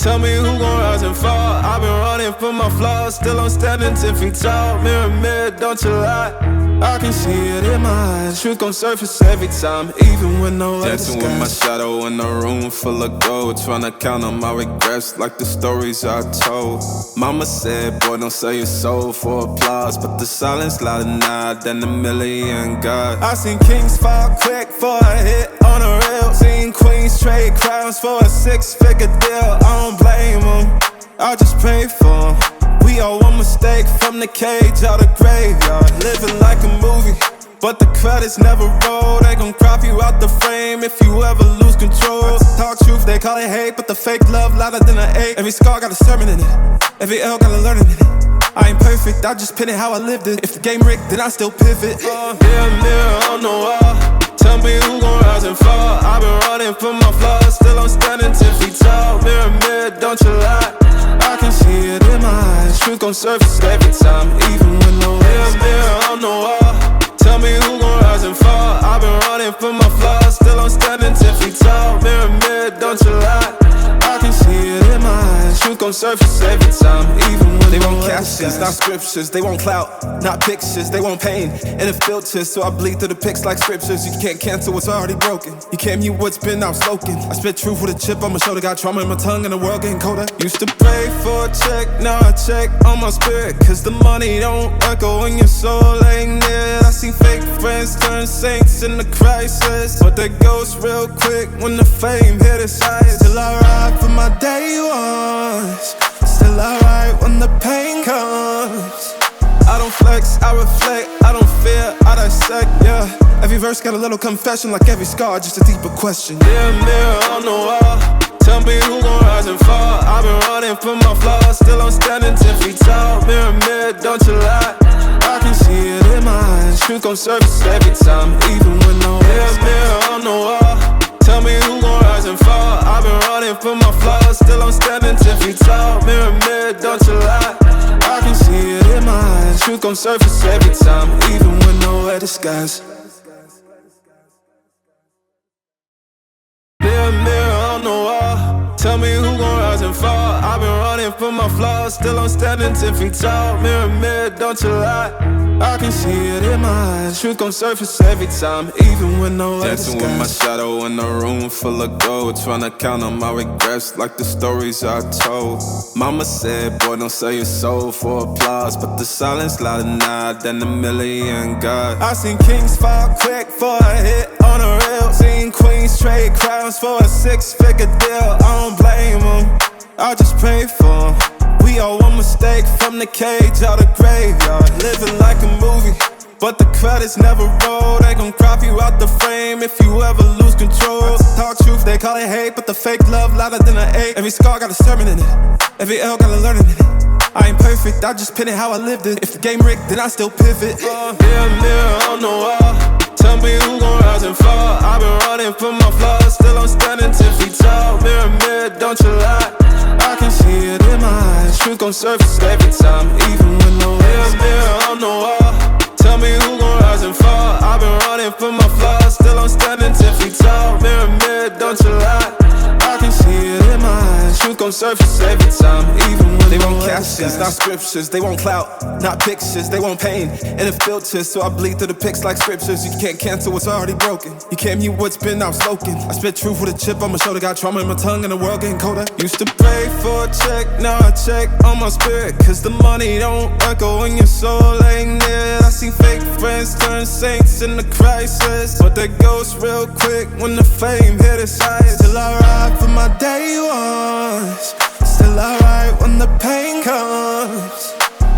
Tell me who gon' rise and fall. I've been running from my flaws, still I'm standing 10 feet tall. Mirror, mirror, don't you lie. I can see it in my eyes. Truth gon' surface every time, even when no other dancing with my shadow in a room full of gold, tryna count on my regrets like the stories I told. Mama said, boy, don't sell your soul for applause, but the silence louder now than a million gods. I seen kings fall quick for a hit on a reel. Seen queens trade crowns for a 6-figure deal. I don't blame them, I just pray for them. We all one mistake from the cage out of graveyard. Living like a movie, but the credits never roll. They gon' crop you out the frame if you ever lose control. Talk truth, they call it hate, but the fake love louder than an ache. Every scar got a sermon in it, every L got a learning in it. I ain't perfect, I just pin it how I lived it. If the game rigged, then I still pivot. Mirror, mirror on the wall, tell me who gon' rise and fall. I've been running from my flaws, still I'm standing 10 feet tall. Mirror, mirror, don't you lie. I can see it in my eyes. Truth gon' surface every time, even when no mirror, mirror on the wall. Tell me who gon' rise and fall. I've been running from my flaws, still I'm standing 10 feet tall. Mirror, mirror, don't you lie. I can see it in my eyes. Truth gon' surface every time, even when they want captions, not scriptures. They want clout, not pictures. They want pain and a filter, so I bleed through the pics like scriptures. You can't cancel what's already broken. You can't mute what's been outspoken. I spit truth with a chip on my shoulder. Got trauma in my tongue and the world getting colder. Used to pray for a check, now I check on my spirit, cause the money don't echo when your soul ain't near. I see fake friends turn saints in the crisis, but they ghost real quick when the fame hit its eyes. Still I ride for my day ones, still I ride when the pain comes. I don't flex, I reflect, I don't fear, I dissect, yeah. Every verse got a little confession, like every scar, just a deeper question. Mirror, mirror on the wall, tell me who gon' rise and fall. I've been running from my flaws, still I'm standing 10 feet tall. Mirror, mirror, don't you lie. I can see it in my eyes. Truth gon' surface every time, even when no mirror, mirror on the wall. Tell me who gon' rise and fall. I've been running from my flaws, still I'm standing 10 feet tall. Mirror, mirror, don't you lie. I can see it in my eyes. Truth gon' surface every time, even when nowhere disguise. Mirror, mirror on the wall, tell me who gon' rise and fall. I've been running from my flaws, still I'm standing 10 feet tall. Mirror, mirror, don't you lie. I can see it in my eyes. Truth gon' surface every time, even when no other dancing with my shadow in a room full of gold, tryna count on my regrets like the stories I told. Mama said, boy, don't sell your soul for applause, but the silence louder now than a million gods. I seen kings fall quick for a hit on a reel. Seen queens trade crowns for a 6-figure deal. I don't blame them, I just pray for them. We all one mistake from the cage out of graveyard. Living like a movie, but the credits never roll. They gon' crop you out the frame if you ever lose control. Talk truth, they call it hate, but the fake love louder than an ache. Every scar got a sermon in it, every L got a learning in it. I ain't perfect, I just pin it how I lived it. If the game rigged, then I still pivot. Mirror, mirror on the wall, tell me who gon' rise and fall. I've been running from my flaws, still I'm standing 10 feet tall. Mirror, mirror, don't you lie. I can see it in my eyes. Truth gon' surface every time, even when no mirror, mirror on the wall. Tell me who gon' rise and fall. I've been running from my flaws, still I'm standing 10 feet tall. Mirror, mirror, don't you lie. I can see it in my eyes. Truth gon' surface every time, even when they want captions, not scriptures. They want clout, not pictures. They want pain and a filter, so I bleed through the pics like scriptures. You can't cancel what's already broken. You can't mute what's been outspoken. I spit truth with a chip on my shoulder. Got trauma in my tongue and the world getting colder. Used to pray for a check, now I check on my spirit, cause the money don't echo when your soul ain't near. I see fake friends turn saints in the crisis, but they ghost real quick when the fame hit its eyes. Still I ride for my day ones, still I ride when the pain comes.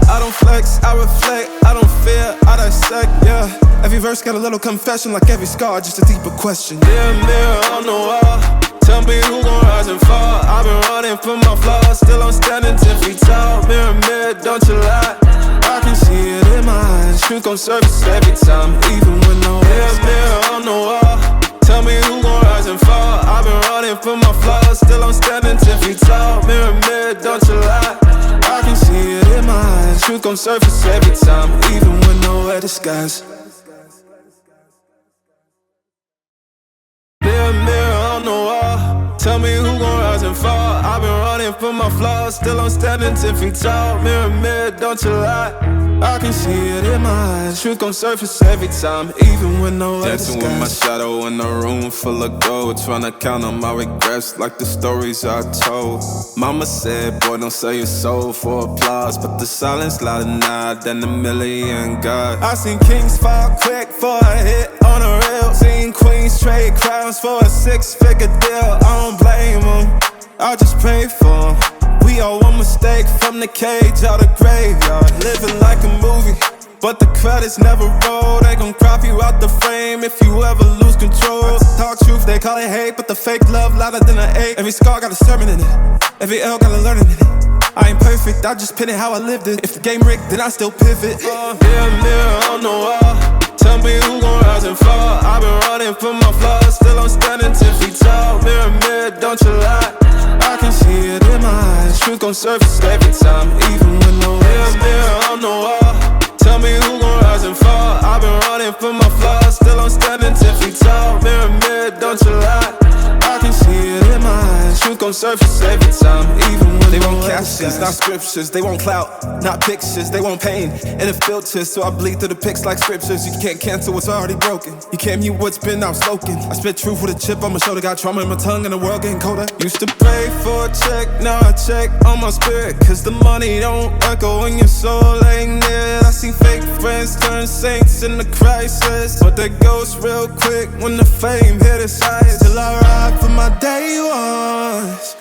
I don't flex, I reflect, I don't fear, I dissect, yeah. Every verse got a little confession, like every scar, just a deeper question. Mirror, mirror on the wall, tell me who gon' rise and fall. I've been running from my flaws, still I'm standing 10 feet tall. Mirror, mirror, don't you lie. I can see it in my eyes. Truth gon' surface every time, even when no mirror, mirror on the wall, tell me who gon' rise and fall. I've been running from my flaws, still I'm standing 10 feet tall. Mirror, mirror, don't you lie. I can see it in my eyes. Truth gon' surface every time, even when nowhere disguise. Mirror, mirror on the wall, Tell me who gon' rise and fall. I've been running for my flaws, still I'm standing 10 feet tall. Mirror, mirror, don't you lie. I can see it in my eyes. Truth gon' surface every time, even when no light. Dancing with my shadow in a room full of gold, tryna count on my regrets like the stories I told. Mama said, boy, don't sell your soul for applause, but the silence louder now than a million gods. I seen kings fall quick for a hit on a reel. Seen queens trade crowns for a 6-figure deal. I don't blame them, I just pray for them. We all one mistake from the cage out the graveyard. Living like a movie, but the credits never roll. They gon' crop you out the frame if you ever lose control. Talk truth, they call it hate, but the fake love louder than an 8. Every scar got a sermon in it, every L got a learning in it. I ain't perfect, I just pin it how I lived it. If the game rigged, then I still pivot. Mirror, mirror on the wall, tell me who gon' rise and fall. I've been running for my flaws, still I'm standing 10 feet tall. Mirror, mirror, don't you lie. I can see it in my eyes. Truth gon' surface every time, even when no mirror, mirror on the wall. Tell me who gon' rise and fall. I've been running for my flaws, still I'm standing 10 feet tall. Mirror, mirror, don't you lie. I can see it in my eyes. Truth gon' surface every time, even when they want captions, not scriptures. They want clout, not pictures. They want pain and it filters, so I bleed through the pics like scriptures. You can't cancel what's already broken. You can't mute what's been outspoken. I spit truth with a chip on my shoulder. Got trauma in my tongue and the world getting colder. Used to pray for a check, now I check on my spirit, cause the money don't echo when your soul ain't near. I see fake friends turn saints in the crisis, but they ghost real quick when the fame hit its highest. Till I ride for my day ones,